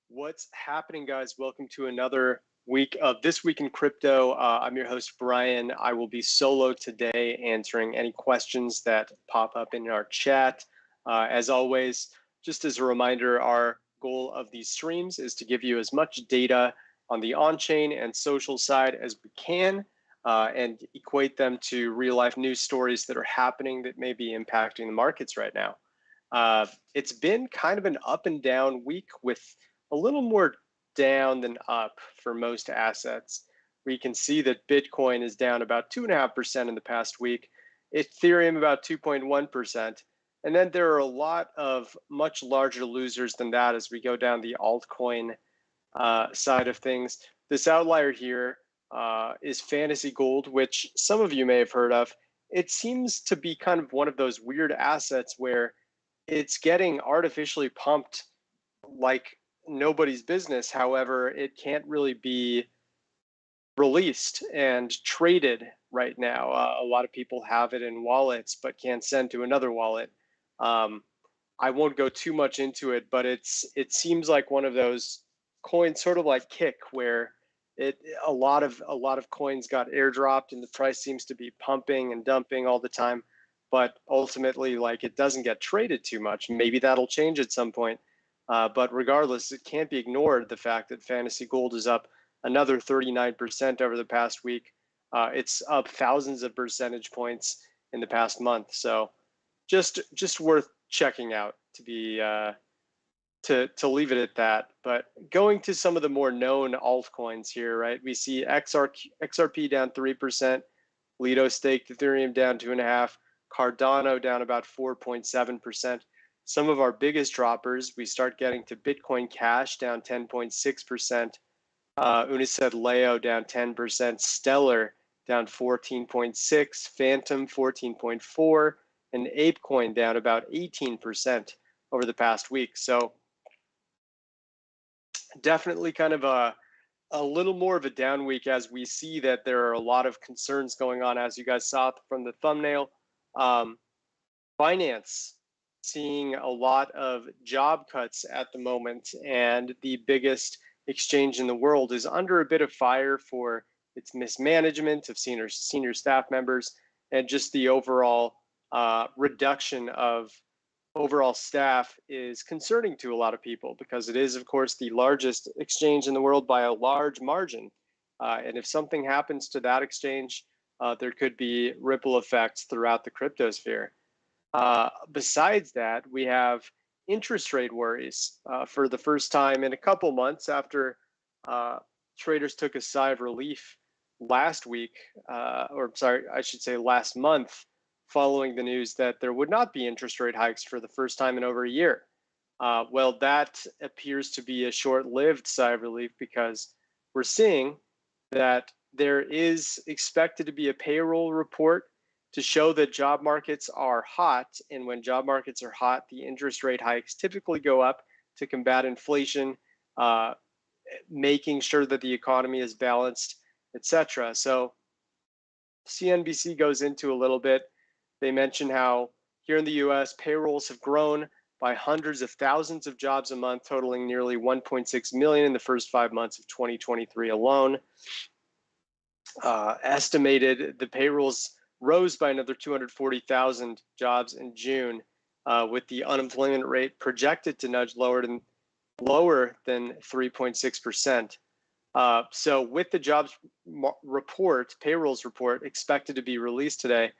What's happening, guys? Welcome to another week of This Week in Crypto. I'm your host, Brian. I will be solo today answering any questions that pop up in our chat. As always, just as a reminder, our goal of these streams is to give you as much data on the on-chain and social side as we can and equate them to real-life news stories that are happening that may be impacting the markets right now. It's been kind of an up and down week with a little more down than up for most assets. We can see that Bitcoin is down about 2.5% in the past week, Ethereum about 2.1%. And then there are a lot of much larger losers than that as we go down the altcoin side of things. This outlier here is Fantasy Gold, which some of you may have heard of. It seems to be kind of one of those weird assets where it's getting artificially pumped like nobody's business. However, it can't really be released and traded right now. A lot of people have it in wallets but can't send to another wallet. I won't go too much into it, but it seems like one of those coins, sort of like Kick, where a lot of coins got airdropped and the price seems to be pumping and dumping all the time. But ultimately, like, it doesn't get traded too much. Maybe that'll change at some point. But regardless, it can't be ignored, the fact that Fantasy Gold is up another 39% over the past week. It's up thousands of percentage points in the past month. So just worth checking out, to be to leave it at that. But going to some of the more known altcoins here, right? We see XRP down 3%, Lido Staked Ethereum down 2.5%, Cardano down about 4.7%. Some of our biggest droppers, we start getting to Bitcoin Cash down 10.6%, Unisat Leo down 10%, Stellar down 14.6%, Phantom 14.4%, and ApeCoin down about 18% over the past week. So definitely kind of a little more of a down week, as we see that there are a lot of concerns going on, as you guys saw from the thumbnail. Binance seeing a lot of job cuts at the moment, and the biggest exchange in the world is under a bit of fire for its mismanagement of senior staff members and just the overall reduction of overall staff is concerning to a lot of people, because it is, of course, the largest exchange in the world by a large margin. And if something happens to that exchange, there could be ripple effects throughout the cryptosphere. Besides that, we have interest rate worries for the first time in a couple months after traders took a sigh of relief last week, or sorry, I should say last month, following the news that there would not be interest rate hikes for the first time in over a year. Well, that appears to be a short-lived sigh of relief, because we're seeing that there is expected to be a payroll report to show that job markets are hot. And when job markets are hot, the interest rate hikes typically go up to combat inflation, making sure that the economy is balanced, etc. So CNBC goes into a little bit. They mention how here in the US, payrolls have grown by hundreds of thousands of jobs a month, totaling nearly 1.6 million in the first 5 months of 2023 alone. Estimated the payrolls rose by another 240,000 jobs in June, with the unemployment rate projected to nudge lower than 3.6%. So with the jobs payrolls report expected to be released today,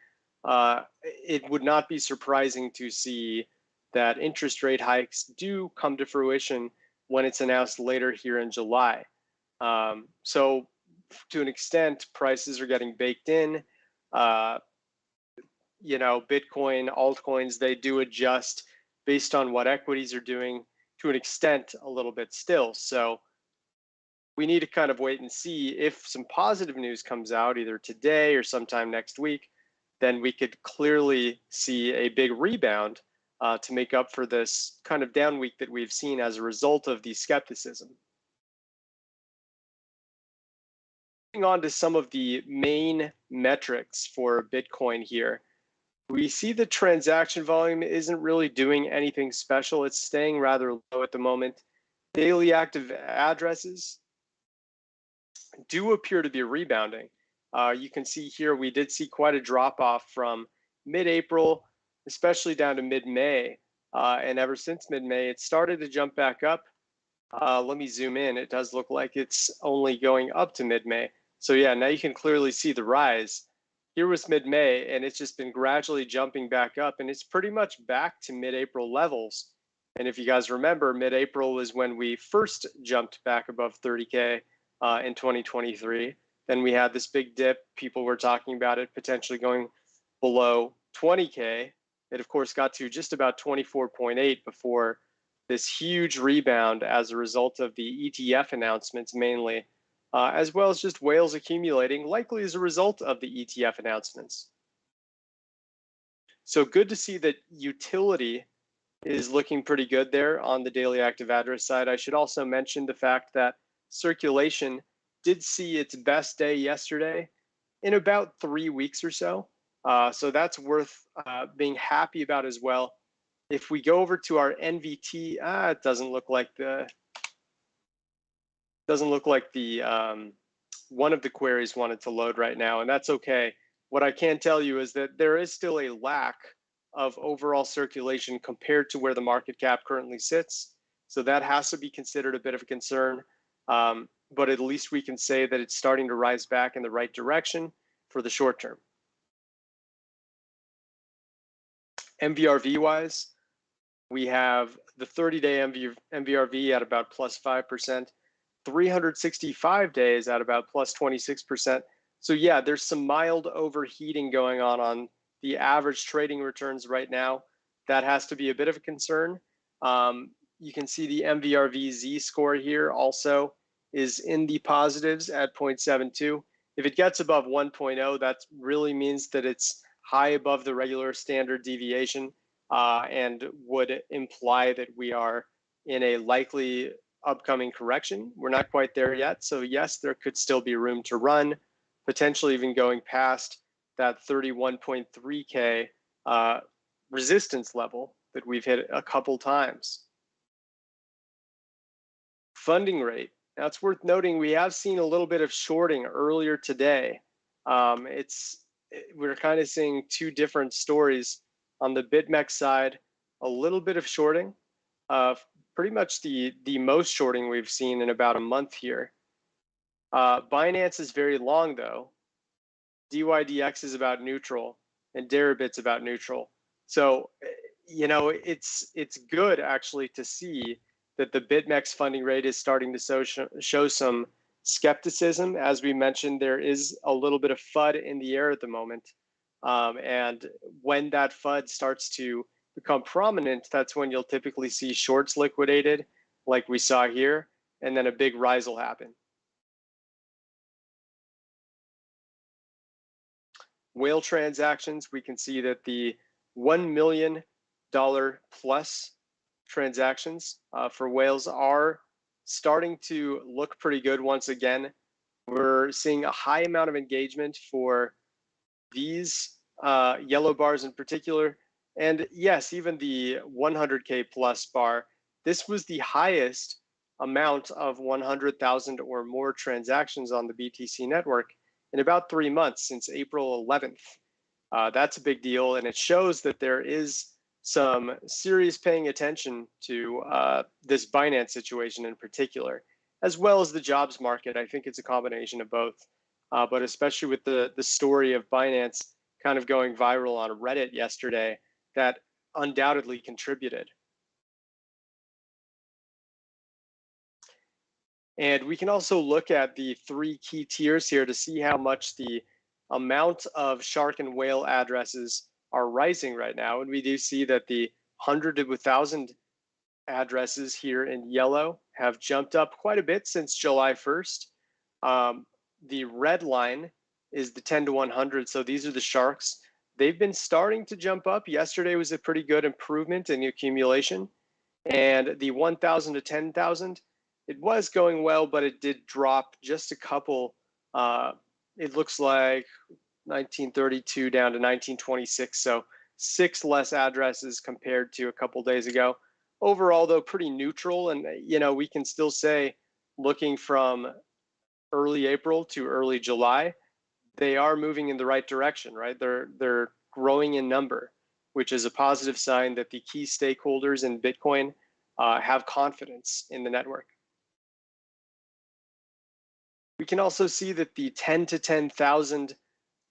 it would not be surprising to see that interest rate hikes do come to fruition when it's announced later here in July. So to an extent, prices are getting baked in. Bitcoin, altcoins, they do adjust based on what equities are doing to an extent a little bit still. So we need to kind of wait and see. If some positive news comes out either today or sometime next week, then we could clearly see a big rebound to make up for this kind of down week that we've seen as a result of the skepticism. Moving on to some of the main metrics for Bitcoin here, we see the transaction volume isn't really doing anything special. It's staying rather low at the moment. Daily active addresses do appear to be rebounding. You can see here we did see quite a drop off from mid-April, especially down to mid-May. And ever since mid-May, it started to jump back up. Let me zoom in. It does look like it's only going up to mid-May. So yeah, now you can clearly see the rise. Here was mid-May, and it's just been gradually jumping back up, and it's pretty much back to mid-April levels. And if you guys remember, mid-April was when we first jumped back above 30K in 2023. Then we had this big dip. People were talking about it potentially going below 20K. It, of course, got to just about 24.8 before this huge rebound as a result of the ETF announcements mainly, as well as just whales accumulating, likely as a result of the ETF announcements. So good to see that utility is looking pretty good there on the daily active address side. I should also mention the fact that circulation did see its best day yesterday in about 3 weeks or so. So that's worth being happy about as well. If we go over to our NVT, it doesn't look like the one of the queries wanted to load right now, and that's okay. What I can tell you is that there is still a lack of overall circulation compared to where the market cap currently sits. So that has to be considered a bit of a concern. But at least we can say that it's starting to rise back in the right direction for the short term. MVRV wise, we have the 30-day MVRV at about plus 5%, 365 days at about plus 26%. So yeah, there's some mild overheating going on the average trading returns right now. That has to be a bit of a concern. You can see the MVRV Z score here also is in the positives at 0.72. If it gets above 1.0, that really means that it's high above the regular standard deviation and would imply that we are in a likely upcoming correction. We're not quite there yet. So yes, there could still be room to run, potentially even going past that 31.3K resistance level that we've hit a couple times. Funding rate. Now it's worth noting we have seen a little bit of shorting earlier today. We're kind of seeing two different stories. On the BitMEX side, a little bit of shorting, pretty much the most shorting we've seen in about a month here. Binance is very long though. DYDX is about neutral, and Deribit's about neutral. So, you know, it's good actually to see that the BitMEX funding rate is starting to show some skepticism. As we mentioned, there is a little bit of FUD in the air at the moment. And when that FUD starts to become prominent, that's when you'll typically see shorts liquidated, like we saw here, and then a big rise will happen. Whale transactions, we can see that the $1 million plus transactions for whales are starting to look pretty good once again. We're seeing a high amount of engagement for these yellow bars in particular. And yes, even the 100K plus bar, this was the highest amount of 100,000 or more transactions on the BTC network in about 3 months, since April 11th. That's a big deal, and it shows that there is some serious paying attention to this Binance situation in particular, as well as the jobs market. I think it's a combination of both, but especially with the story of Binance kind of going viral on Reddit yesterday, that undoubtedly contributed. And we can also look at the 3 key tiers here to see how much the amount of shark and whale addresses are rising right now. And we do see that the 100 to 1,000 addresses here in yellow have jumped up quite a bit since July 1st. The red line is the 10 to 100. So these are the sharks. They've been starting to jump up. Yesterday was a pretty good improvement in the accumulation. And the 1,000 to 10,000, it was going well, but it did drop just a couple. It looks like 1932 down to 1926. So 6 less addresses compared to a couple days ago. overall, though, pretty neutral. And, we can still say, looking from early April to early July, they are moving in the right direction, right? They're growing in number, which is a positive sign that the key stakeholders in Bitcoin have confidence in the network. We can also see that the 10 to 10,000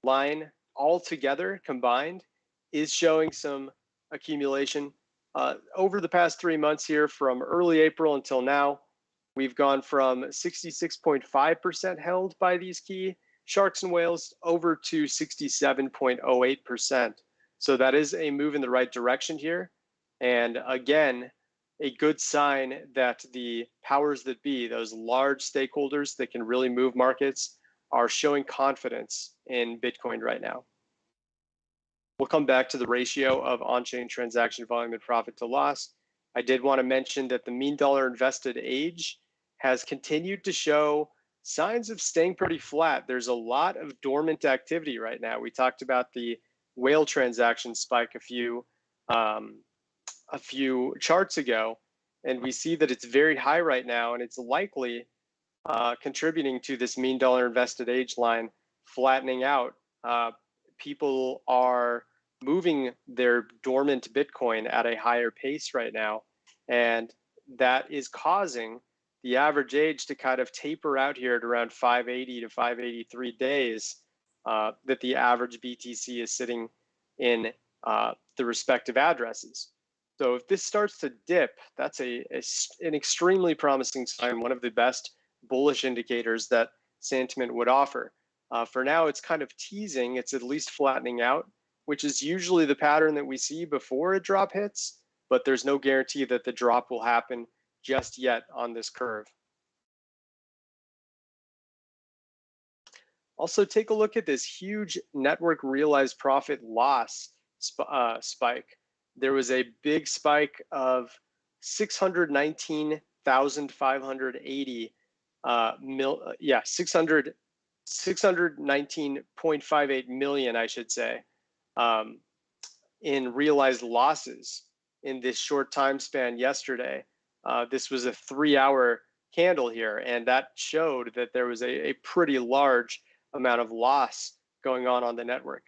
line altogether combined is showing some accumulation. Over the past 3 months here, from early April until now, we've gone from 66.5% held by these key sharks and whales over to 67.08%. So that is a move in the right direction here. And again, a good sign that the powers that be, those large stakeholders that can really move markets, are showing confidence in Bitcoin right now. We'll come back to the ratio of on-chain transaction volume and profit to loss. I did want to mention that the mean dollar invested age has continued to show signs of staying pretty flat. There's a lot of dormant activity right now. We talked about the whale transaction spike a few charts ago, and we see that it's very high right now, and it's likely contributing to this mean dollar invested age line flattening out. People are moving their dormant Bitcoin at a higher pace right now, and that is causing the average age to kind of taper out here at around 580 to 583 days that the average BTC is sitting in the respective addresses. So if this starts to dip, that's an extremely promising sign, one of the best bullish indicators that Santiment would offer. For now, it's kind of teasing, it's at least flattening out, which is usually the pattern that we see before a drop hits, but there's no guarantee that the drop will happen just yet on this curve. Also, take a look at this huge network realized profit loss spike. There was a big spike of 619,580 619.58 million, I should say, in realized losses in this short time span yesterday. This was a 3-hour candle here, and that showed that there was a pretty large amount of loss going on the network.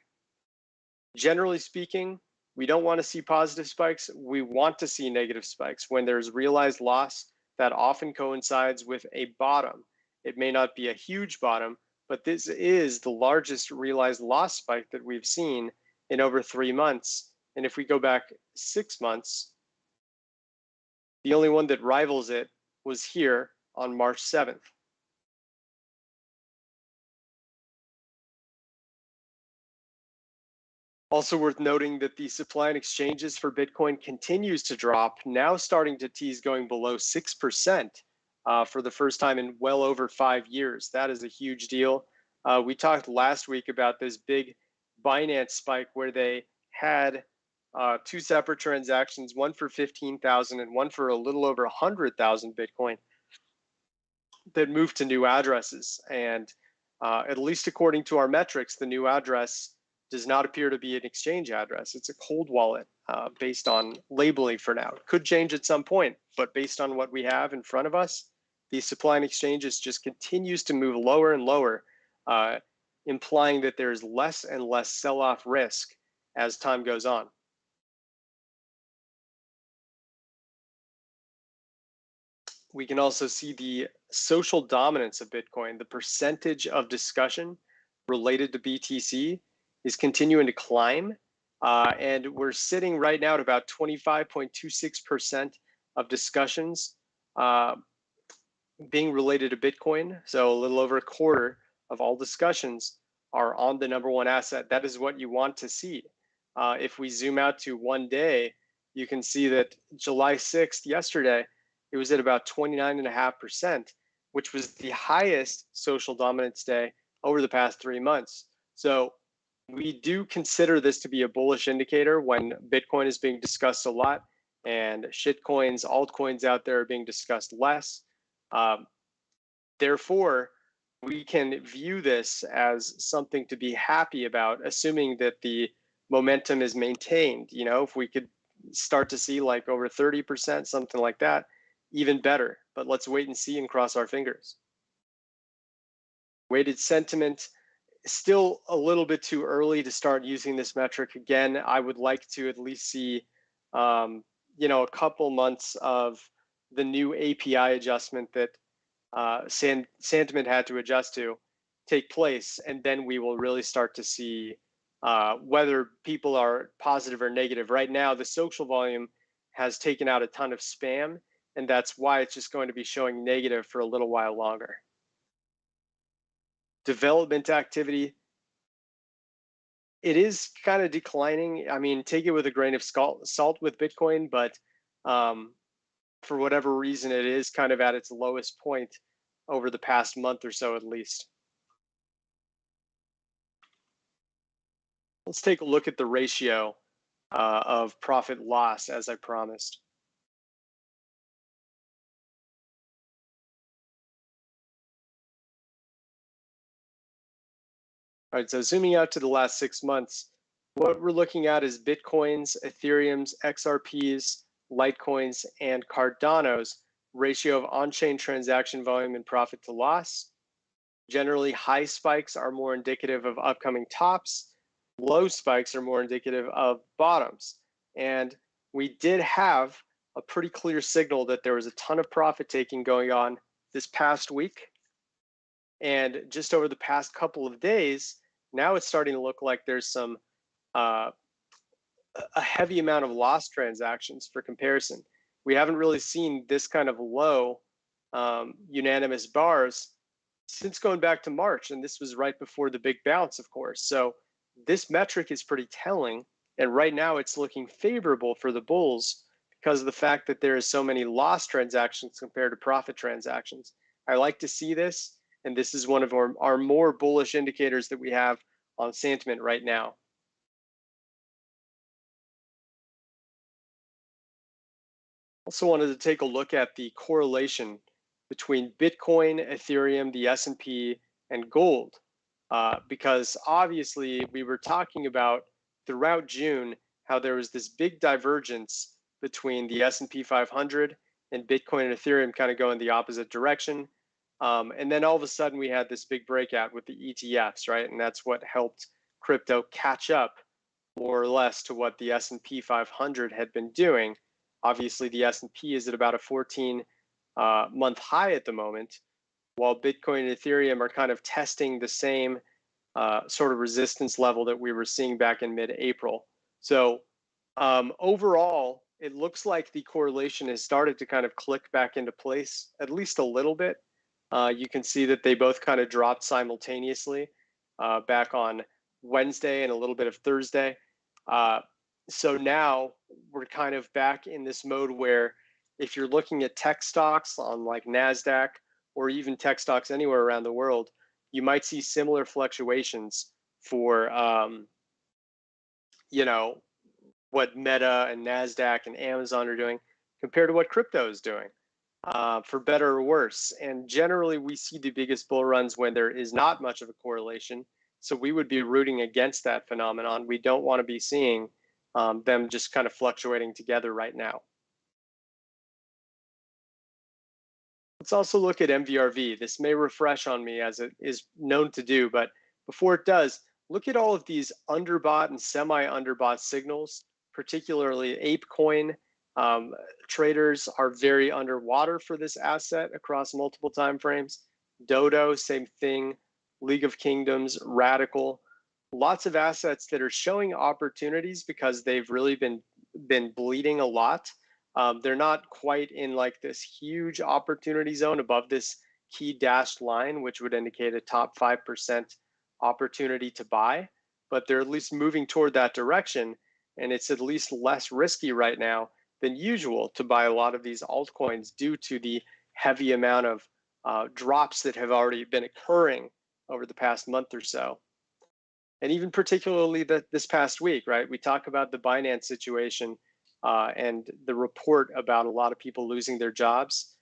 Generally speaking, we don't want to see positive spikes. We want to see negative spikes. When there's realized loss, that often coincides with a bottom. It may not be a huge bottom, but this is the largest realized loss spike that we've seen in over 3 months. And if we go back 6 months, the only one that rivals it was here on March 7th. Also worth noting that the supply and exchanges for Bitcoin continues to drop, now starting to tease going below 6% for the first time in well over 5 years. That is a huge deal. We talked last week about this big Binance spike where they had 2 separate transactions, one for 15,000 and one for a little over 100,000 Bitcoin that moved to new addresses. And at least according to our metrics, the new address does not appear to be an exchange address. It's a cold wallet based on labeling for now. It could change at some point, but based on what we have in front of us, the supply and exchanges just continues to move lower and lower, implying that there's less and less sell-off risk as time goes on. We can also see the social dominance of Bitcoin. The percentage of discussion related to BTC is continuing to climb, and we're sitting right now at about 25.26% of discussions being related to Bitcoin. So a little over a quarter of all discussions are on the #1 asset. That is what you want to see. If we zoom out to one day, you can see that July 6th, yesterday, it was at about 29.5%, which was the highest social dominance day over the past 3 months. So we do consider this to be a bullish indicator when Bitcoin is being discussed a lot and shitcoins, altcoins out there are being discussed less. Therefore, we can view this as something to be happy about, assuming that the momentum is maintained. You know, if we could start to see like over 30%, something like that, even better. But let's wait and see and cross our fingers. Weighted sentiment, still a little bit too early to start using this metric. Again, I would like to at least see, a couple months of the new API adjustment that Santiment had to adjust to take place, and then we will really start to see whether people are positive or negative. Right now, the social volume has taken out a ton of spam, and that's why it's just going to be showing negative for a little while longer. Development activity, it is kind of declining. I mean, take it with a grain of salt with Bitcoin, but for whatever reason, it is kind of at its lowest point over the past month or so, at least. Let's take a look at the ratio of profit loss, as I promised. All right, so zooming out to the last 6 months, what we're looking at is Bitcoins, Ethereums, XRPs, Litecoins, and Cardano's ratio of on-chain transaction volume and profit to loss. Generally, high spikes are more indicative of upcoming tops. Low spikes are more indicative of bottoms. And we did have a pretty clear signal that there was a ton of profit taking going on this past week. And just over the past couple of days, now it's starting to look like there's some a heavy amount of lost transactions for comparison. We haven't really seen this kind of low unanimous bars since going back to March, and this was right before the big bounce, of course. So this metric is pretty telling, and right now it's looking favorable for the bulls because of the fact that there is so many lost transactions compared to profit transactions. I like to see this, and this is one of our more bullish indicators that we have on sentiment right now. Also wanted to take a look at the correlation between Bitcoin, Ethereum, the S&P, and gold, because obviously we were talking about throughout June how there was this big divergence between the S&P 500 and Bitcoin and Ethereum kind of going the opposite direction. And then all of a sudden we had this big breakout with the ETFs, right? And that's what helped crypto catch up more or less to what the S&P 500 had been doing. Obviously, the S&P is at about a 14-month high at the moment, while Bitcoin and Ethereum are kind of testing the same sort of resistance level that we were seeing back in mid-April. So overall, it looks like the correlation has started to kind of click back into place, at least a little bit. You can see that they both kind of dropped simultaneously back on Wednesday and a little bit of Thursday. So now we're kind of back in this mode where if you're looking at tech stocks on like NASDAQ or even tech stocks anywhere around the world, you might see similar fluctuations for, what Meta and NASDAQ and Amazon are doing compared to what crypto is doing, for better or worse. And generally, we see the biggest bull runs when there is not much of a correlation. So we would be rooting against that phenomenon. We don't want to be seeing them just kind of fluctuating together right now. Let's also look at MVRV. This may refresh on me as it is known to do, but before it does, look at all of these underbought and semi-underbought signals, particularly ApeCoin. Traders are very underwater for this asset across multiple timeframes. Dodo, same thing. League of Kingdoms, Radical. Lots of assets that are showing opportunities because they've really been bleeding a lot. They're not quite in like this huge opportunity zone above this key dashed line, which would indicate a top 5% opportunity to buy, but they're at least moving toward that direction. And it's at least less risky right now than usual to buy a lot of these altcoins due to the heavy amount of drops that have already been occurring over the past month or so. And even particularly this past week, right? We talk about the Binance situation and the report about a lot of people losing their jobs.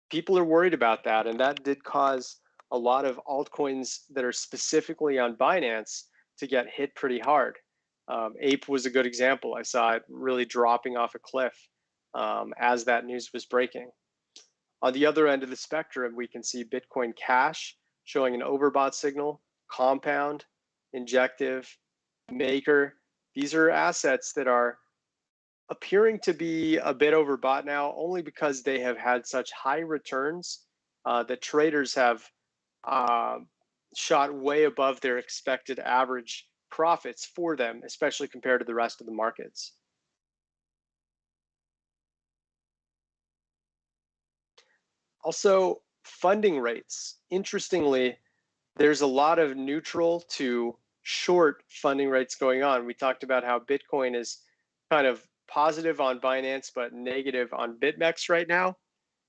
People are worried about that, and that did cause a lot of altcoins that are specifically on Binance to get hit pretty hard. Ape was a good example. I saw it really dropping off a cliff as that news was breaking. On the other end of the spectrum, we can see Bitcoin Cash showing an overbought signal, Compound, Injective, Maker. These are assets that are appearing to be a bit overbought now, only because they have had such high returns that traders have shot way above their expected average profits for them, especially compared to the rest of the markets. Also, funding rates. Interestingly, there's a lot of neutral to short funding rates going on. We talked about how Bitcoin is kind of positive on Binance, but negative on BitMEX right now.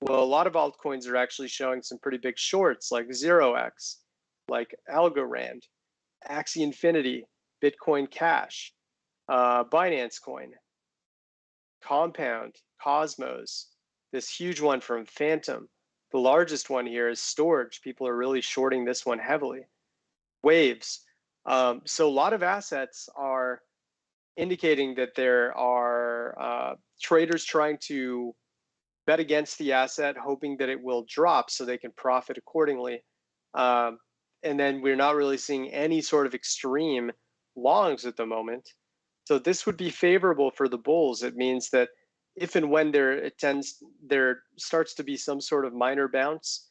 Well, a lot of altcoins are actually showing some pretty big shorts, like 0x, like Algorand, Axie Infinity, Bitcoin Cash, Binance Coin, Compound, Cosmos, this huge one from Phantom. The largest one here is Storage. People are really shorting this one heavily. Waves. So a lot of assets are indicating that there are traders trying to bet against the asset, hoping that it will drop so they can profit accordingly. And then we're not really seeing any sort of extreme longs at the moment. So this would be favorable for the bulls. It means that if and when there starts to be some sort of minor bounce,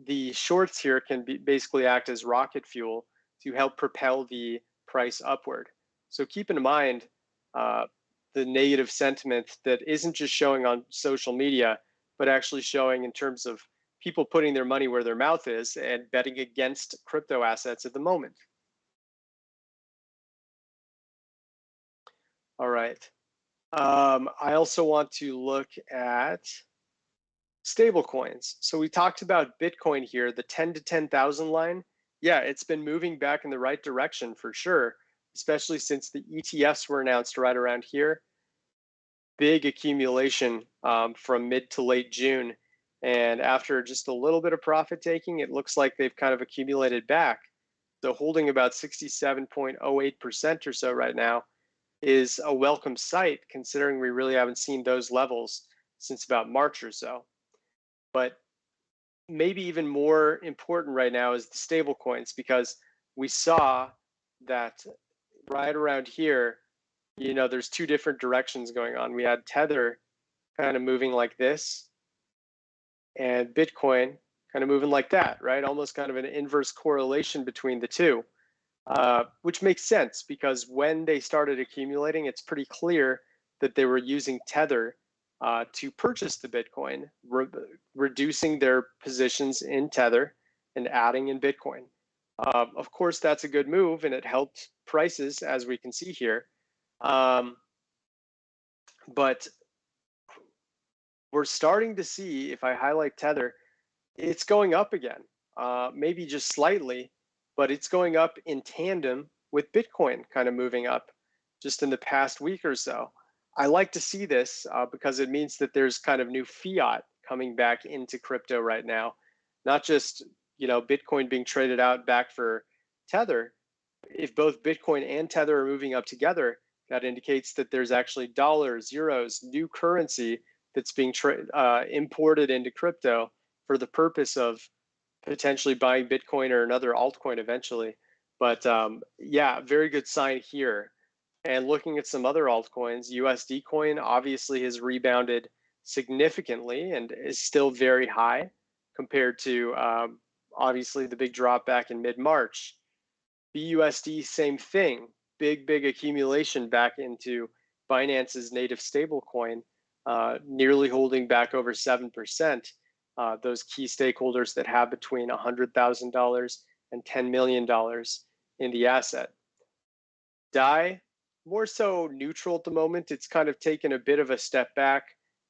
the shorts here can basically act as rocket fuel to help propel the price upward. So keep in mind the negative sentiment that isn't just showing on social media, but actually showing in terms of people putting their money where their mouth is and betting against crypto assets at the moment. All right. I also want to look at stablecoins. So we talked about Bitcoin here, the 10 to 10,000 line. Yeah, it's been moving back in the right direction for sure, especially since the ETFs were announced right around here. Big accumulation from mid to late June. And after just a little bit of profit taking, it looks like they've kind of accumulated back. So holding about 67.08% or so right now is a welcome sight, considering we really haven't seen those levels since about March or so. But maybe even more important right now is the stable coins, because we saw that right around here, you know, there's two different directions going on. We had Tether kind of moving like this, and Bitcoin kind of moving like that, right? Almost kind of an inverse correlation between the two. Which makes sense, because when they started accumulating, it's pretty clear that they were using Tether to purchase the Bitcoin, reducing their positions in Tether and adding in Bitcoin. Of course, that's a good move, and it helped prices, as we can see here. But we're starting to see, if I highlight Tether, it's going up again, maybe just slightly, but it's going up in tandem with Bitcoin kind of moving up just in the past week or so. I like to see this because it means that there's kind of new fiat coming back into crypto right now, not just, you know, Bitcoin being traded out back for Tether. If both Bitcoin and Tether are moving up together, that indicates that there's actually dollars, euros, new currency that's being imported into crypto for the purpose of potentially buying Bitcoin or another altcoin eventually. But yeah, very good sign here. And looking at some other altcoins, USD coin obviously has rebounded significantly and is still very high compared to obviously the big drop back in mid-March. BUSD, same thing, big accumulation back into Binance's native stablecoin, nearly holding back over 7%. Those key stakeholders that have between $100,000 and $10 million in the asset. DAI, more so neutral at the moment. It's kind of taken a bit of a step back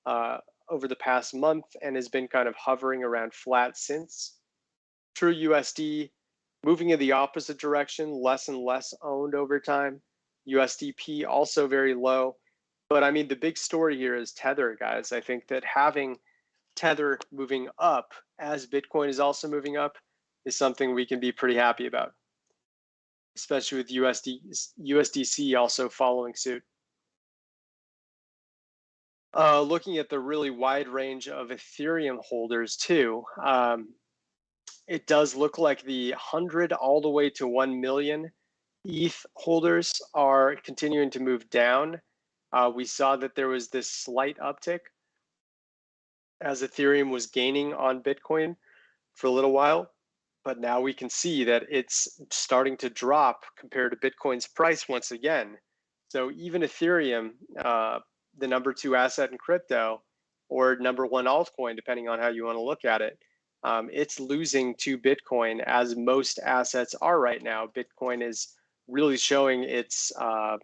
over the past month and has been kind of hovering around flat since. True USD, moving in the opposite direction, less and less owned over time. USDP also very low. But I mean, the big story here is Tether, guys. I think that having Tether moving up as Bitcoin is also moving up is something we can be pretty happy about. especially with USDC also following suit. Looking at the really wide range of Ethereum holders too, it does look like the 100 all the way to 1 million ETH holders are continuing to move down. We saw that there was this slight uptick as Ethereum was gaining on Bitcoin for a little while, but now we can see that it's starting to drop compared to Bitcoin's price once again. So even Ethereum, the number 2 asset in crypto, or number 1 altcoin, depending on how you want to look at it, it's losing to Bitcoin, as most assets are right now. Bitcoin is really showing its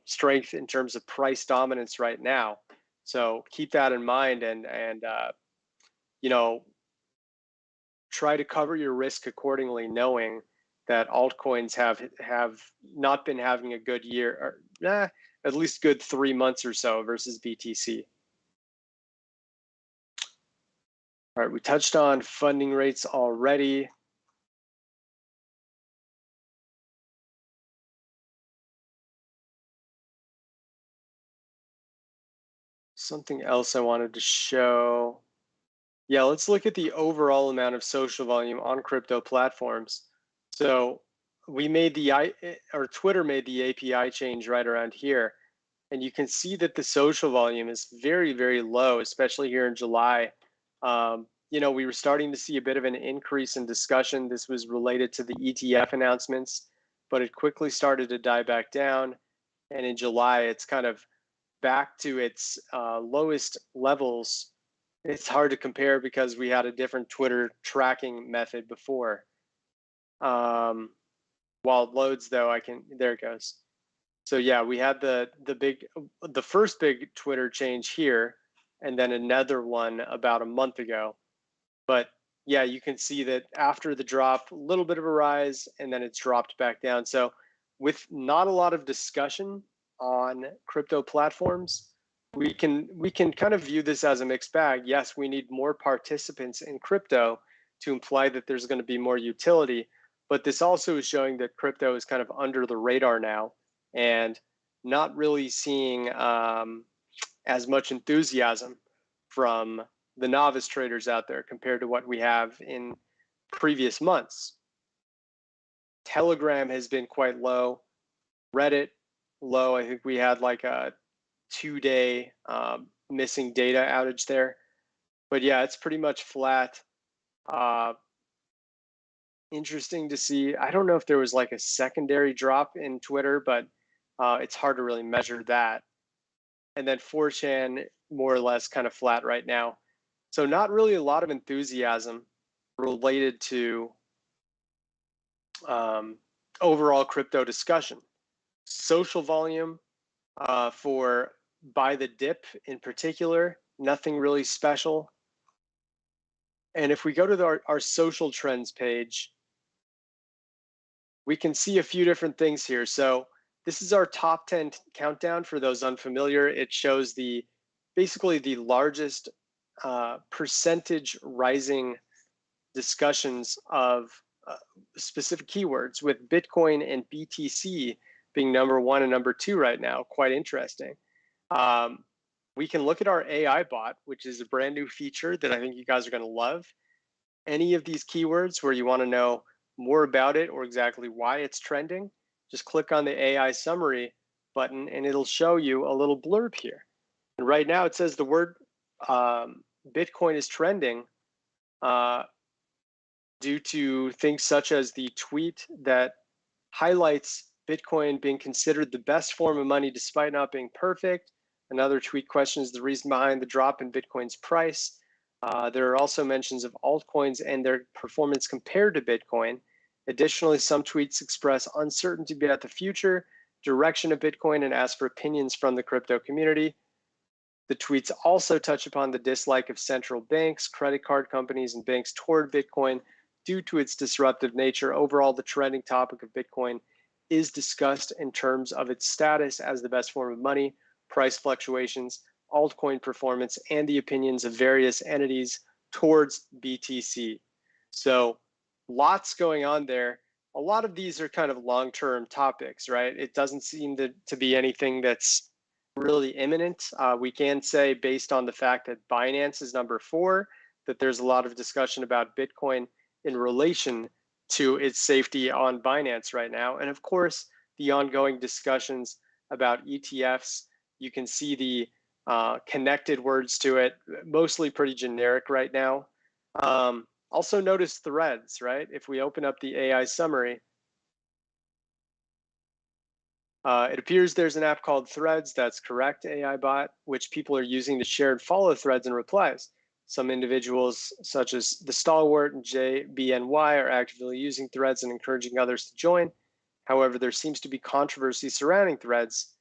strength in terms of price dominance right now. So keep that in mind, and you know, try to cover your risk accordingly, knowing that altcoins have not been having a good year, or at least good 3 months or so versus BTC. All right, we touched on funding rates already. Something else I wanted to show. Yeah, let's look at the overall amount of social volume on crypto platforms. So we made Twitter made the API change right around here. And you can see that the social volume is very, very low, especially here in July. You know, we were starting to see a bit of an increase in discussion. This was related to the ETF announcements, but it quickly started to die back down. And in July, it's kind of back to its lowest levels. It's hard to compare because we had a different Twitter tracking method before. While it loads, though, there it goes. So yeah, we had the first big Twitter change here, and then another one about a month ago. But yeah, you can see that after the drop, a little bit of a rise, and then it's dropped back down. So with not a lot of discussion on crypto platforms, we can kind of view this as a mixed bag. Yes, we need more participants in crypto to imply that there's going to be more utility, but this also is showing that crypto is kind of under the radar now, and not really seeing as much enthusiasm from the novice traders out there compared to what we have in previous months. Telegram has been quite low. Reddit, low. I think we had like a 2-day missing data outage there. But yeah, it's pretty much flat. Interesting to see. I don't know if there was like a secondary drop in Twitter, but it's hard to really measure that. And then 4chan, more or less kind of flat right now. So not really a lot of enthusiasm related to overall crypto discussion. Social volume for buy the dip in particular, nothing really special. And if we go to our social trends page, we can see a few different things here. So this is our top 10 countdown for those unfamiliar. It shows basically the largest percentage rising discussions of specific keywords, with Bitcoin and BTC being number 1 and number 2 right now. Quite interesting. We can look at our AI bot, which is a brand new feature that I think you guys are going to love. Any of these keywords where you want to know more about it or exactly why it's trending, just click on the AI summary button and it'll show you a little blurb here. And right now it says the word Bitcoin is trending due to things such as the tweet that highlights Bitcoin being considered the best form of money despite not being perfect. Another tweet questions the reason behind the drop in Bitcoin's price. There are also mentions of altcoins and their performance compared to Bitcoin. Additionally, some tweets express uncertainty about the future direction of Bitcoin and ask for opinions from the crypto community. The tweets also touch upon the dislike of central banks, credit card companies, and banks toward Bitcoin due to its disruptive nature. Overall, the trending topic of Bitcoin is discussed in terms of its status as the best form of money, price fluctuations, altcoin performance, and the opinions of various entities towards BTC. So lots going on there. a lot of these are kind of long-term topics, right? It doesn't seem to be anything that's really imminent. We can say, based on the fact that Binance is number 4, that there's a lot of discussion about Bitcoin in relation to its safety on Binance right now. And of course, the ongoing discussions about ETFs. You can see the connected words to it, mostly pretty generic right now. Also notice threads, right? If we open up the AI summary, it appears there's an app called Threads. That's correct, AI bot, which people are using to share and follow threads and replies. Some individuals, such as the stalwart and JBNY, are actively using threads and encouraging others to join. However, there seems to be controversy surrounding threads.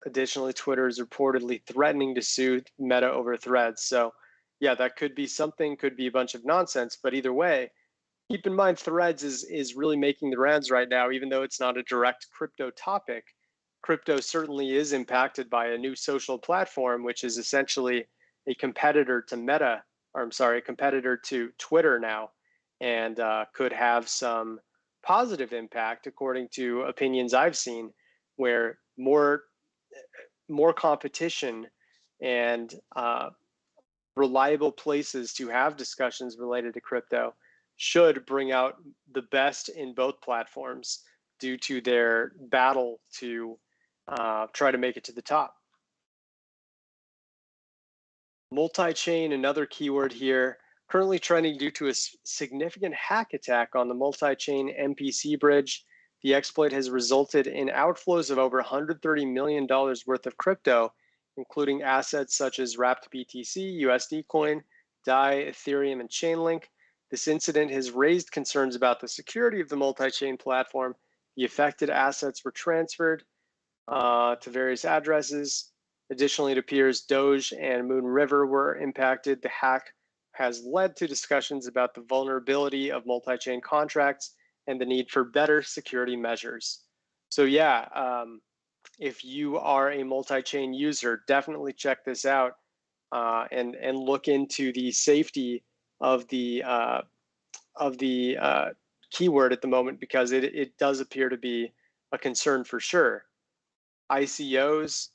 Additionally, Twitter is reportedly threatening to sue Meta over threads. So yeah, that could be something, could be a bunch of nonsense, but either way, keep in mind threads is really making the rounds right now, even though it's not a direct crypto topic. Crypto certainly is impacted by a new social platform, which is essentially a competitor to Meta, or I'm sorry, a competitor to Twitter now, and could have some positive impact according to opinions I've seen, where more competition and reliable places to have discussions related to crypto should bring out the best in both platforms due to their battle to try to make it to the top. Multi-chain, another keyword here, currently trending due to a significant hack attack on the multi-chain MPC bridge. The exploit has resulted in outflows of over $130 million worth of crypto, including assets such as wrapped BTC, USD coin, DAI, Ethereum, and Chainlink. This incident has raised concerns about the security of the multi-chain platform. The affected assets were transferred to various addresses. Additionally, it appears Doge and Moon River were impacted. The hack has led to discussions about the vulnerability of multi-chain contracts and the need for better security measures. So yeah, if you are a multi-chain user, definitely check this out and look into the safety of the keyword at the moment, because it does appear to be a concern for sure. ICOs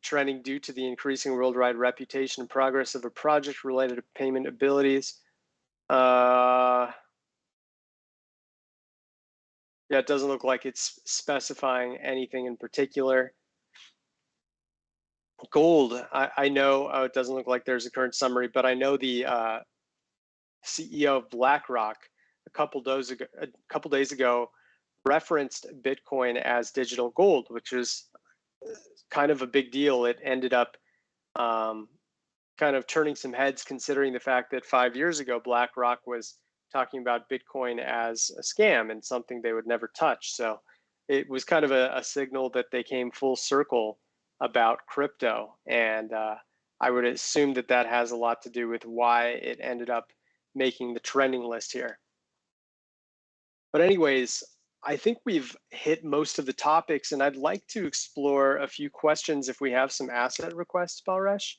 trending due to the increasing worldwide reputation and progress of a project related to payment abilities. Yeah, it doesn't look like it's specifying anything in particular. Gold, I know it doesn't look like there's a current summary, but I know the CEO of BlackRock a couple days ago referenced Bitcoin as digital gold, which is kind of a big deal. It ended up kind of turning some heads, considering the fact that 5 years ago BlackRock was talking about Bitcoin as a scam and something they would never touch. So it was kind of a signal that they came full circle about crypto. And I would assume that that has a lot to do with why it ended up making the trending list here. But anyways, I think we've hit most of the topics, and I'd like to explore a few questions if we have some asset requests, Balresh.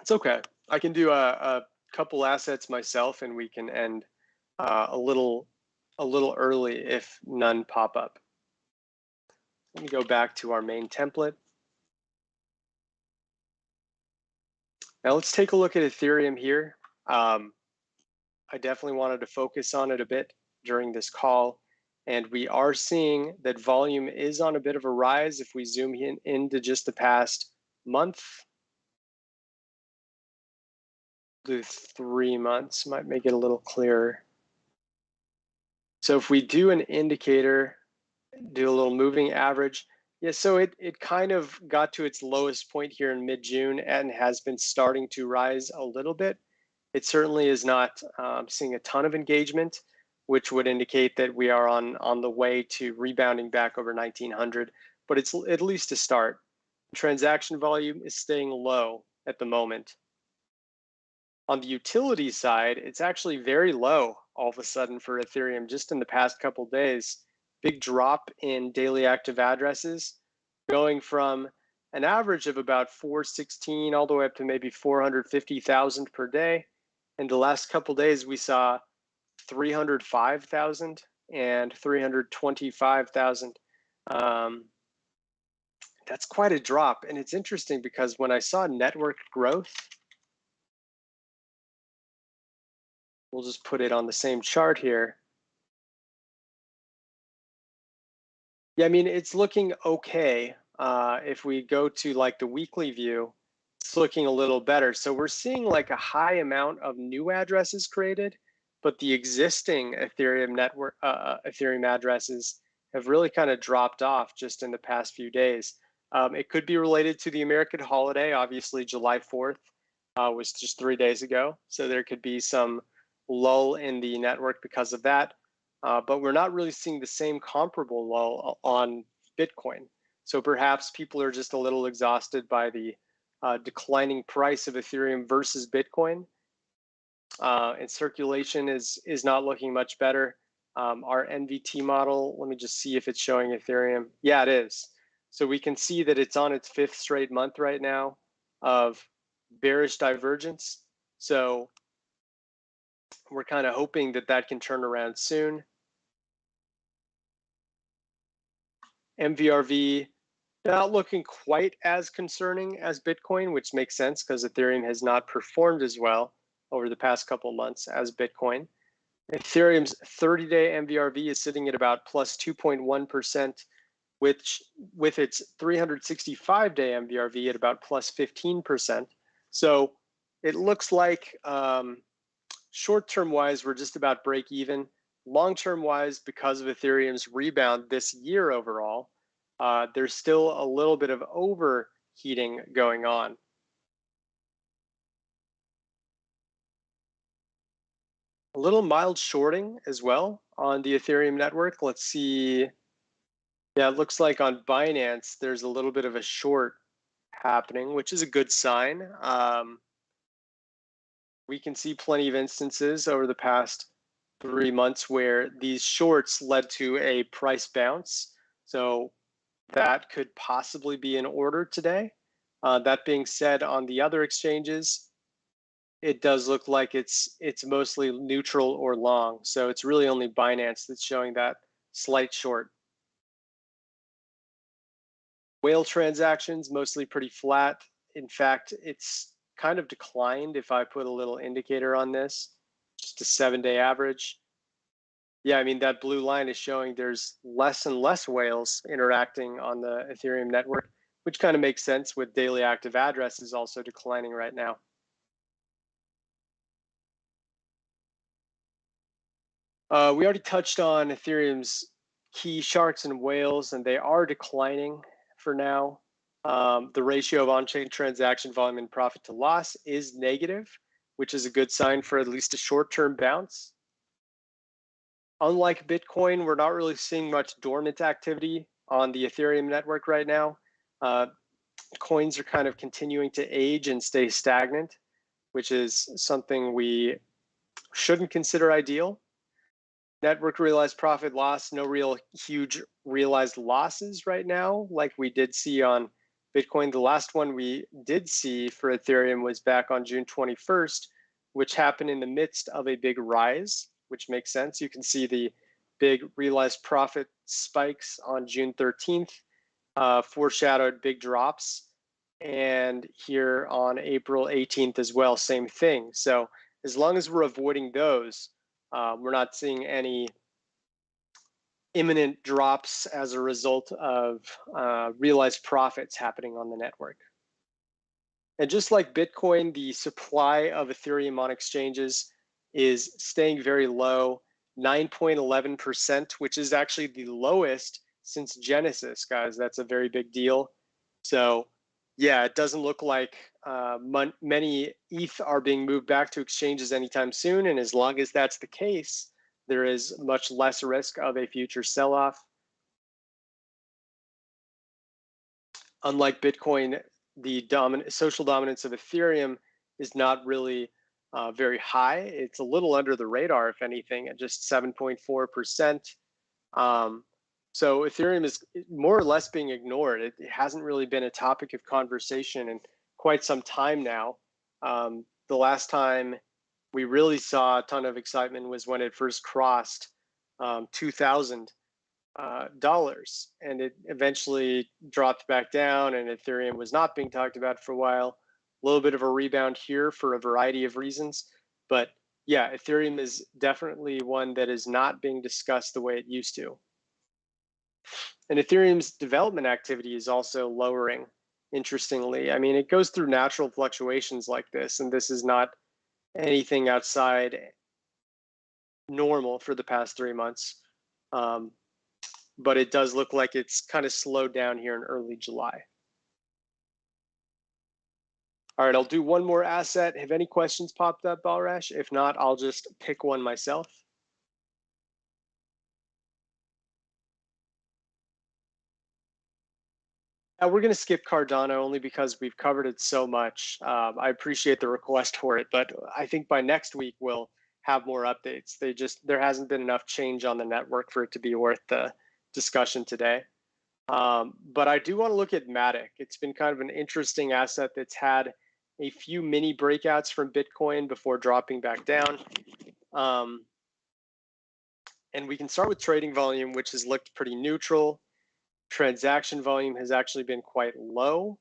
It's okay. I can do a couple assets myself, and we can end a little early if none pop up. Let me go back to our main template. Now let's take a look at Ethereum here. I definitely wanted to focus on it a bit during this call, and we are seeing that volume is on a bit of a rise if we zoom into just the past month. The 3 months might make it a little clearer. So if we do an indicator, do a little moving average, yeah, so it kind of got to its lowest point here in mid-June and has been starting to rise a little bit. It certainly is not seeing a ton of engagement, which would indicate that we are on the way to rebounding back over 1900, but it's at least a start. Transaction volume is staying low at the moment. On the utility side, it's actually very low all of a sudden for Ethereum just in the past couple days. Big drop in daily active addresses, going from an average of about 416 all the way up to maybe 450,000 per day. In the last couple days, we saw 305,000 and 325,000. That's quite a drop. And it's interesting because when I saw network growth, we'll just put it on the same chart here. Yeah, I mean, it's looking okay. If we go to like the weekly view, it's looking a little better. So we're seeing like a high amount of new addresses created, but the existing Ethereum network, Ethereum addresses have really kind of dropped off just in the past few days. It could be related to the American holiday. Obviously, July 4th was just 3 days ago. So there could be some lull in the network because of that. But we're not really seeing the same comparable lull on Bitcoin. So perhaps people are just a little exhausted by the declining price of Ethereum versus Bitcoin. And circulation is not looking much better. Our NVT model, let me just see if it's showing Ethereum. Yeah, it is. So we can see that it's on its 5th straight month right now of bearish divergence. So we're kind of hoping that that can turn around soon. MVRV not looking quite as concerning as Bitcoin, which makes sense because Ethereum has not performed as well over the past couple months as Bitcoin. Ethereum's 30-day MVRV is sitting at about plus 2.1%, which with its 365-day MVRV at about plus 15%. So it looks like short-term wise, we're just about break even. Long-term wise, because of Ethereum's rebound this year overall, there's still a little bit of overheating going on. A little mild shorting as well on the Ethereum network. Let's see. Yeah, it looks like on Binance, there's a little bit of a short happening, which is a good sign. We can see plenty of instances over the past 3 months where these shorts led to a price bounce. So that could possibly be in order today. That being said, on the other exchanges, it does look like it's mostly neutral or long. So it's really only Binance that's showing that slight short. Whale transactions, mostly pretty flat. In fact, it's kind of declined if I put a little indicator on this, just a 7-day average. Yeah, I mean, that blue line is showing there's less and less whales interacting on the Ethereum network, which kind of makes sense with daily active addresses also declining right now. We already touched on Ethereum's key sharks and whales, and they are declining for now. The ratio of on-chain transaction volume and profit to loss is negative, which is a good sign for at least a short-term bounce. Unlike Bitcoin, we're not really seeing much dormant activity on the Ethereum network right now. Coins are kind of continuing to age and stay stagnant, which is something we shouldn't consider ideal. Network realized profit loss, no real huge realized losses right now, like we did see on Bitcoin. The last one we did see for Ethereum was back on June 21st, which happened in the midst of a big rise, which makes sense. You can see the big realized profit spikes on June 13th, foreshadowed big drops. And here on April 18th as well, same thing. So as long as we're avoiding those, we're not seeing any imminent drops as a result of realized profits happening on the network. And just like Bitcoin, the supply of Ethereum on exchanges is staying very low, 9.11%, which is actually the lowest since Genesis, guys. That's a very big deal. So yeah, it doesn't look like many ETH are being moved back to exchanges anytime soon. And as long as that's the case, there is much less risk of a future sell-off. Unlike Bitcoin, the social dominance of Ethereum is not really very high. It's a little under the radar, if anything, at just 7.4%. So Ethereum is more or less being ignored. It hasn't really been a topic of conversation in quite some time now. The last time we really saw a ton of excitement was when it first crossed $2,000, and it eventually dropped back down, and Ethereum was not being talked about for a while. A little bit of a rebound here for a variety of reasons, but yeah, Ethereum is definitely one that is not being discussed the way it used to. And Ethereum's development activity is also lowering, interestingly. I mean, it goes through natural fluctuations like this, and this is not anything outside normal for the past 3 months. But it does look like it's kind of slowed down here in early July. All right, I'll do one more asset. Have any questions popped up, Balrash? If not, I'll just pick one myself. We're going to skip Cardano only because we've covered it so much. I appreciate the request for it, but I think by next week we'll have more updates. There hasn't been enough change on the network for it to be worth the discussion today. But I do want to look at MATIC. It's been kind of an interesting asset that's had a few mini breakouts from Bitcoin before dropping back down. And we can start with trading volume, which has looked pretty neutral. Transaction volume has actually been quite low.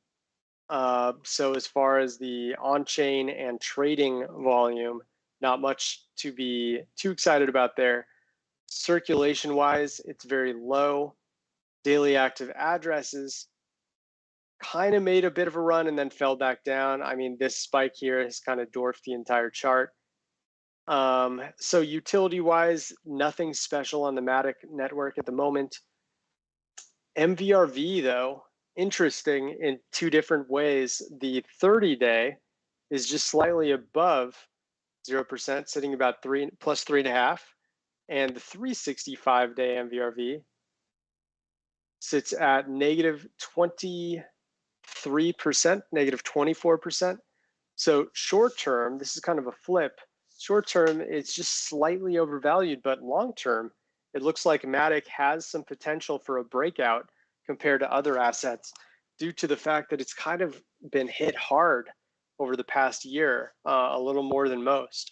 So as far as the on-chain and trading volume, not much to be too excited about there. Circulation-wise, it's very low. Daily active addresses kind of made a bit of a run and then fell back down. I mean, this spike here has kind of dwarfed the entire chart. So utility-wise, nothing special on the MATIC network at the moment. MVRV, though, interesting in two different ways. The 30-day is just slightly above 0%, sitting about plus 3.5, and the 365-day MVRV sits at negative 23%, negative 24%. So short term, this is kind of a flip. Short term, it's just slightly overvalued, but long term, it looks like MATIC has some potential for a breakout compared to other assets due to the fact that it's kind of been hit hard over the past year, a little more than most.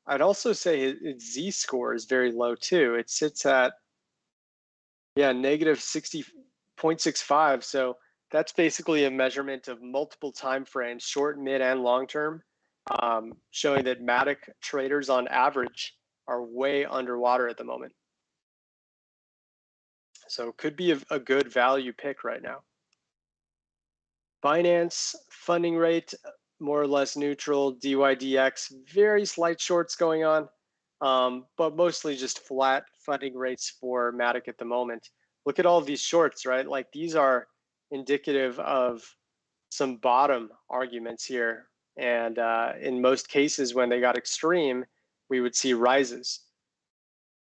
I'd also say its Z-score is very low too. It sits at, negative 60.65. So that's basically a measurement of multiple time frames, short, mid, and long term, showing that MATIC traders on average are way underwater at the moment. So could be a good value pick right now. Binance funding rate, more or less neutral. DYDX, very slight shorts going on, but mostly just flat funding rates for MATIC at the moment. Look at all of these shorts, right? Like these are indicative of some bottom arguments here. And in most cases, when they got extreme, we would see rises.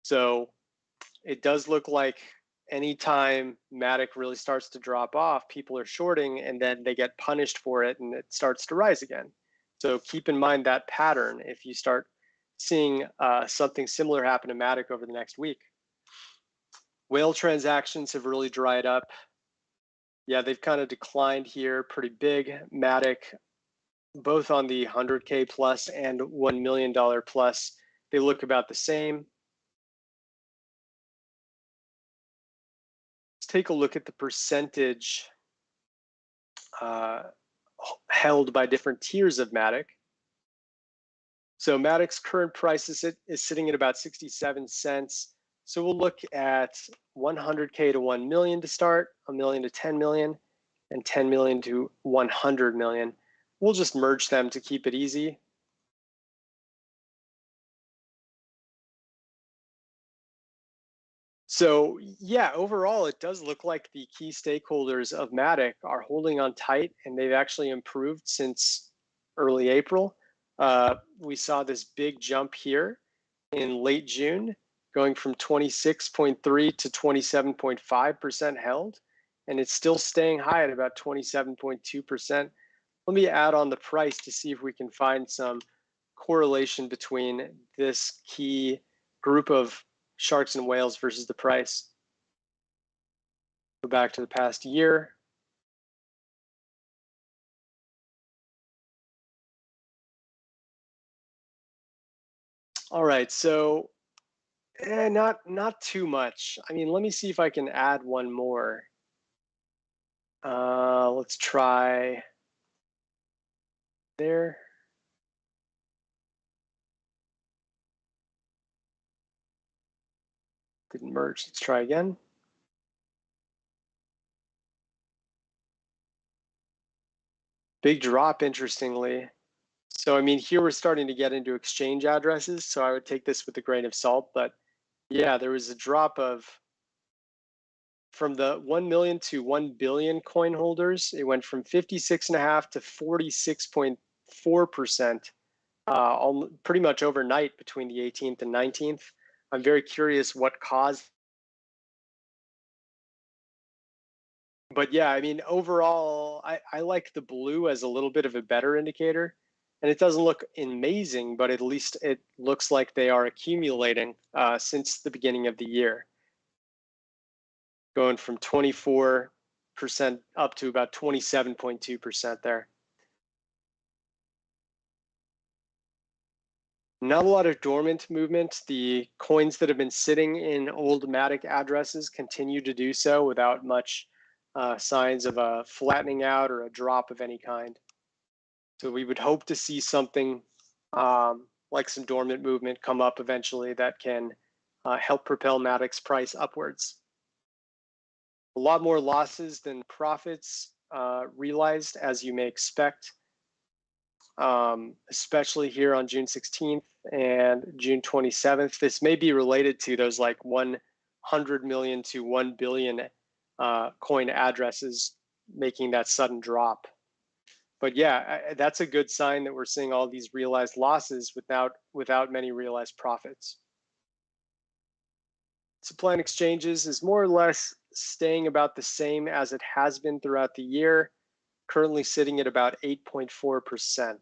So it does look like anytime MATIC really starts to drop off, people are shorting and then they get punished for it and it starts to rise again. So keep in mind that pattern if you start seeing something similar happen to MATIC over the next week. Whale transactions have really dried up. Yeah, they've kind of declined here pretty big. MATIC, both on the 100K plus and $1 million plus, they look about the same. Let's take a look at the percentage held by different tiers of MATIC. So MATIC's current price is sitting at about 67 cents. So we'll look at 100K to 1 million to start, 1 million to 10 million, and 10 million to 100 million. We'll just merge them to keep it easy. So yeah, overall, it does look like the key stakeholders of MATIC are holding on tight, and they've actually improved since early April. We saw this big jump here in late June, going from 26.3 to 27.5% held, and it's still staying high at about 27.2%. Let me add on the price to see if we can find some correlation between this key group of sharks and whales versus the price. Go back to the past year. All right, so not too much. I mean, let me see if I can add one more. Let's try there. Didn't merge. Let's try again. Big drop, interestingly. So, I mean, here we're starting to get into exchange addresses, so I would take this with a grain of salt. But yeah, there was a drop of from the 1 million to 1 billion coin holders. It went from 56.5 to 46.4%, pretty much overnight between the 18th and 19th. I'm very curious what caused. But yeah, I mean, overall, I like the blue as a little bit of a better indicator. And it doesn't look amazing, but at least it looks like they are accumulating since the beginning of the year, going from 24% up to about 27.2% there. Not a lot of dormant movement. The coins that have been sitting in old MATIC addresses continue to do so without much signs of a flattening out or a drop of any kind. So we would hope to see something like some dormant movement come up eventually that can help propel MATIC's price upwards. A lot more losses than profits realized, as you may expect, especially here on June 16th and June 27th. This may be related to those like 100 million to 1 billion coin addresses making that sudden drop. But yeah, that's a good sign that we're seeing all these realized losses without many realized profits. Supply and exchanges is more or less staying about the same as it has been throughout the year, currently sitting at about 8.4%.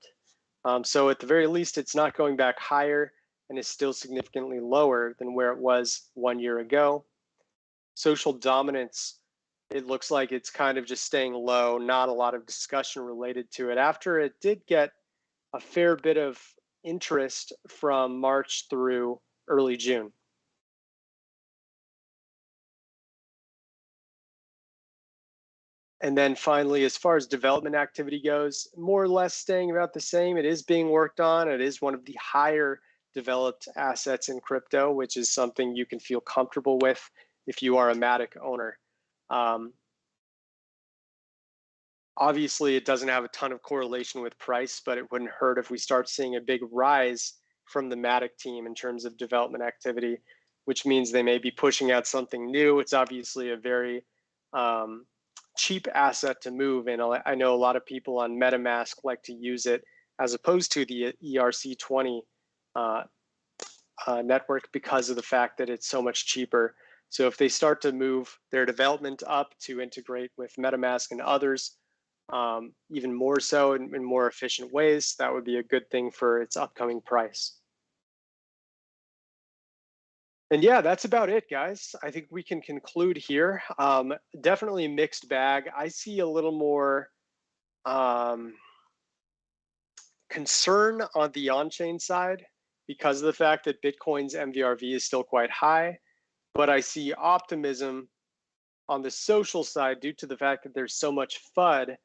So at the very least, it's not going back higher and is still significantly lower than where it was 1 year ago. Social dominance, it looks like it's kind of just staying low, not a lot of discussion related to it. After it did get a fair bit of interest from March through early June. And then finally, as far as development activity goes, more or less staying about the same. It is being worked on. It is one of the higher developed assets in crypto, which is something you can feel comfortable with if you are a MATIC owner. Obviously, it doesn't have a ton of correlation with price, but it wouldn't hurt if we start seeing a big rise from the MATIC team in terms of development activity, which means they may be pushing out something new. It's obviously a very cheap asset to move, and I know a lot of people on MetaMask like to use it as opposed to the ERC20 network because of the fact that it's so much cheaper. So if they start to move their development up to integrate with MetaMask and others, even more so in more efficient ways, that would be a good thing for its upcoming price. And yeah, that's about it, guys. I think we can conclude here. Definitely a mixed bag. I see a little more concern on the on-chain side because of the fact that Bitcoin's MVRV is still quite high, but I see optimism on the social side due to the fact that there's so much FUD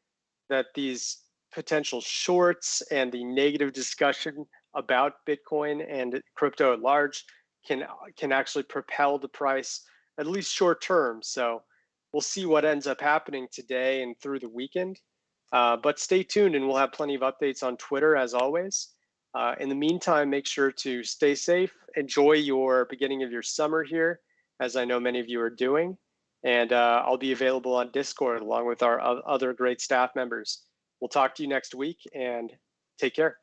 that these potential shorts and the negative discussion about Bitcoin and crypto at large can actually propel the price at least short term. So we'll see what ends up happening today and through the weekend. But stay tuned and we'll have plenty of updates on Twitter as always. In the meantime, make sure to stay safe. Enjoy your beginning of your summer here, as I know many of you are doing. And I'll be available on Discord along with our other great staff members. We'll talk to you next week and take care.